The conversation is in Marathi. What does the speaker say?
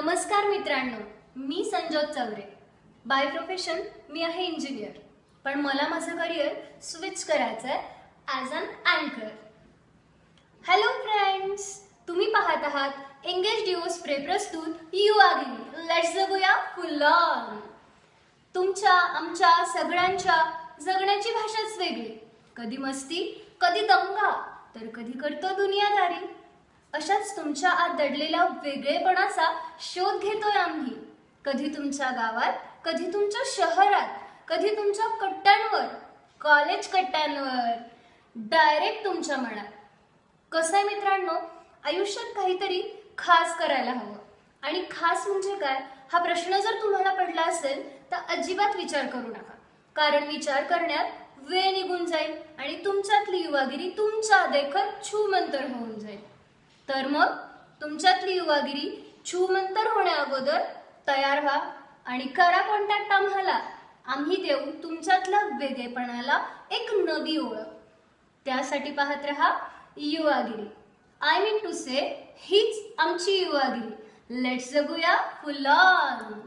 नमस्कार मित्रांनो, मी संजोत चौरे. बाय प्रोफेशन मी आहे इंजिनियर, पण मला माझं करिअर स्विच करायचं आहे ॲज अन अँकर. हॅलो फ्रेंड्स, तुम्ही पाहत आहात एंगेज डिओस प्रे प्रस्तुत युवागिरी. Let's जगूया full on. तुमच्या आमच्या सगळ्यांच्या जगण्याची भाषाच वेगळी. कधी मस्ती, कधी दंगा, तर कधी करतो दुनियादारी. अशाच तुमच्या आत दडलेल्या वेगळेपणाचा शोध घेतोय आम्ही. कधी तुमच्या गावात, कधी तुमच्या शहरात, कधी तुमच्या कट्ट्यांवर, कॉलेज कट्ट्यांवर, डायरेक्ट तुमच्या मनात. कसं आहे मित्रांनो, आयुष्यात काहीतरी खास करायला हवं. आणि खास म्हणजे काय, हा प्रश्न जर तुम्हाला पडला असेल तर अजिबात विचार करू नका. कारण विचार करण्यात वेळ निघून जाईल आणि तुमच्यातली युवागिरी तुमच्या देखत छूमंतर होऊन जाईल. तर मग तुमच्यातली युवागिरी छूमंतर होण्या अगोदर तयार व्हा आणि करा कॉन्टॅक्ट आम्हाला. आम्ही देऊ तुमच्यातल्या वेगळेपणाला एक नवी ओळख. त्यासाठी पाहत रहा युवागिरी. आय मीन टू से, हीच आमची युवागिरी. Let's जगूया full on.